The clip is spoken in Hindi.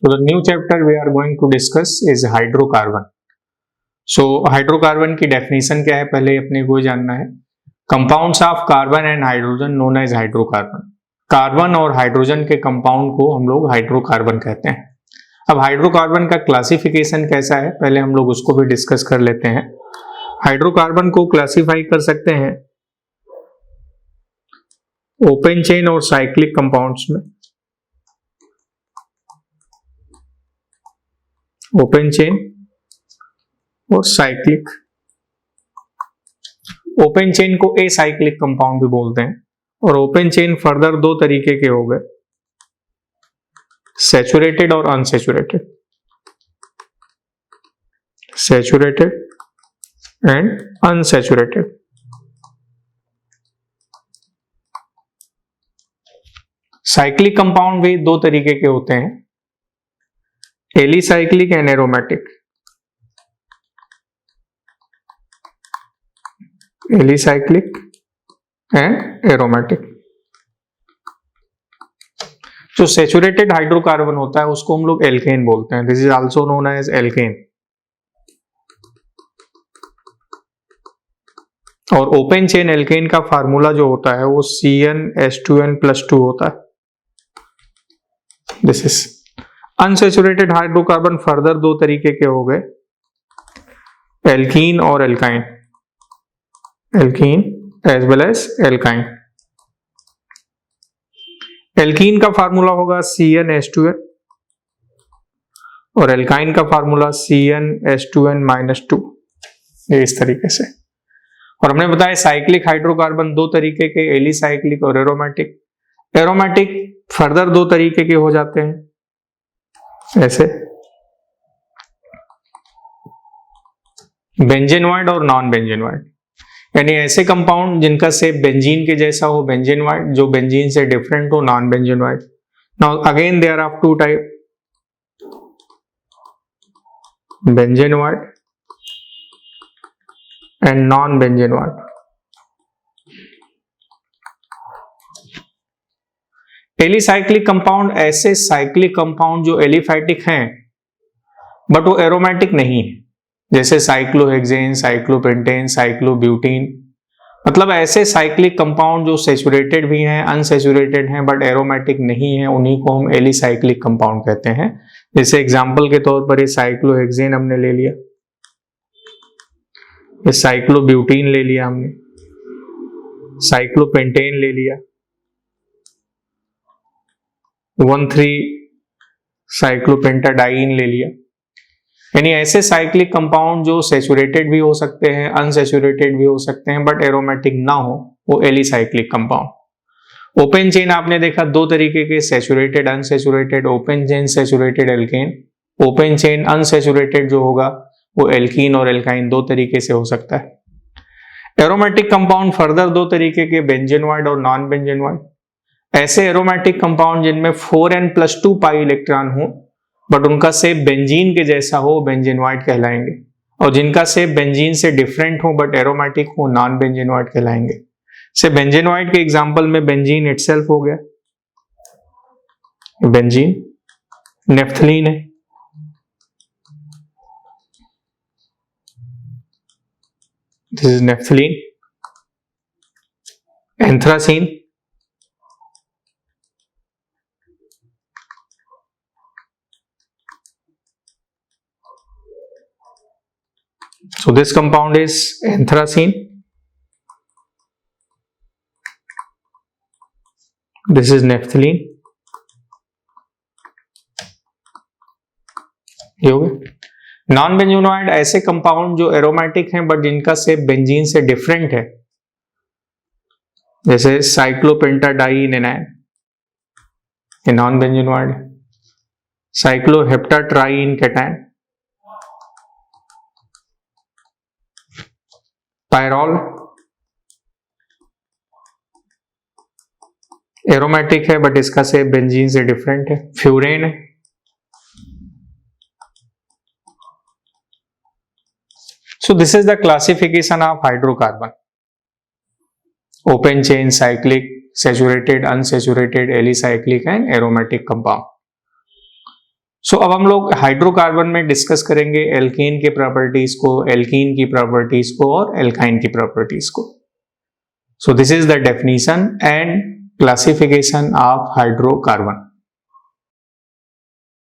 So the new chapter we are going to discuss is hydrocarbon. So hydrocarbon की definition क्या है पहले अपने को जानना है. Compounds of carbon and hydrogen known as hydrocarbon. Carbon और हाइड्रोजन के कंपाउंड को हम लोग हाइड्रोकार्बन कहते हैं. अब हाइड्रोकार्बन का क्लासिफिकेशन कैसा है पहले हम लोग उसको भी डिस्कस कर लेते हैं. हाइड्रोकार्बन को क्लासिफाई कर सकते हैं ओपन चेन और साइक्लिक कंपाउंड्स में. ओपन चेन और साइक्लिक. ओपन चेन को एसाइक्लिक कंपाउंड भी बोलते हैं और ओपन चेन फर्दर दो तरीके के हो गए, सैचुरेटेड और unsaturated. Saturated and unsaturated. Cyclic compound भी दो तरीके के होते हैं, alicyclic and aromatic. Alicyclic and aromatic. जो सैचुरेटेड हाइड्रोकार्बन होता है उसको हम लोग एल्केन बोलते हैं. This is also known as alkane. और ओपन चेन एल्केन का फार्मूला जो होता है वो CnH2n+2 होता है. This is unsaturated hydrocarbon further दो तरीके के हो गए, एल्कीन और alkyne. Alkene as well as alkyne. Alkene का फार्मूला होगा CnH2n और एल्काइन का फार्मूला CnH2n-2. ये इस तरीके से. और हमने बताया साइक्लिक हाइड्रोकार्बन दो तरीके के, एलिसाइक्लिक और एरोमेटिक. एरोमेटिक फर्दर दो तरीके के हो जाते हैं ऐसे, बेंजेनॉइड और नॉन बेंजेनॉइड. यानी ऐसे कंपाउंड जिनका शेप बेंजीन के जैसा हो, बेंजेनॉइड. जो बेंजीन से डिफरेंट हो, non benzenoid. Now again there are two type, benzenoid and non benzenoid. Alicyclic compound ऐसे साइक्लिक कंपाउंड जो एलिफैटिक हैं बट वो एरोमेटिक नहीं है, जैसे साइक्लोहेक्सेन, साइक्लोपेंटेन, साइक्लोब्यूटीन. मतलब ऐसे साइक्लिक कंपाउंड जो सैचुरेटेड भी हैं, अनसैचुरेटेड हैं बट एरोमेटिक नहीं है, उन्हीं को हम एलिसाइक्लिक कंपाउंड कहते हैं. जैसे एग्जांपल के तौर पर ये साइक्लोहेक्सेन हमने ले लिया, ये साइक्लोब्यूटीन ले लिया हमने, साइक्लोपेंटेन ले लिया, 1,3-साइक्लोपेंटाडाइन ले लिया. यानी ऐसे साइक्लिक कंपाउंड जो सैचुरेटेड भी हो सकते हैं, अनसैचुरेटेड भी हो सकते हैं बट एरोमेटिक ना हो, वो एलिसाइक्लिक कंपाउंड. ओपन चेन आपने देखा दो तरीके के, saturated unsaturated. Open chain saturated alkane, open chain unsaturated जो होगा वो एल्कीन और एल्काइन दो तरीके से हो सकता है. एरोमेटिक कंपाउंड फर्दर दो तरीके के, बेंजेनॉइड और नॉन बेंजेनॉइड. ऐसे एरोमेटिक कंपाउंड जिनमें 4n+2 पाई इलेक्ट्रॉन हो बट उनका शेप बेंजीन के जैसा हो, बेंजेनॉइड कहलाएंगे. और जिनका शेप बेंजीन से डिफरेंट हो बट एरोमेटिक हो, नॉन बेंजेनॉइड कहलाएंगे. से बेंजेनॉइड के एग्जांपल में बेंजीन इटसेल्फ हो गया, बेंजीन. नेफ्थलीन है, this is naphthalene. Anthracene, so this compound is anthracene. This is naphthalene. ये हो गए. नॉन बेंजेनॉइड ऐसे कंपाउंड जो एरोमेटिक हैं बट जिनका शेप बेंजीन से डिफरेंट है, जैसे साइक्लोपेंटाडाइन एनायन, ये non benzenoid. Cycloheptatriene cation, pyrrole aromatic है बट इसका शेप बेंजीन से डिफरेंट है. फ्यूरेन है. So this is the classification of hydrocarbon. open chain, cyclic, saturated, unsaturated, alicyclic and aromatic compound. So अब हम लोग हाइड्रोकार्बन में डिस्कस करेंगे एल्केन के प्रॉपर्टीज को, एल्कीन की प्रॉपर्टीज को और एल्काइन की प्रॉपर्टीज को। सो this is the definition and classification of hydrocarbon.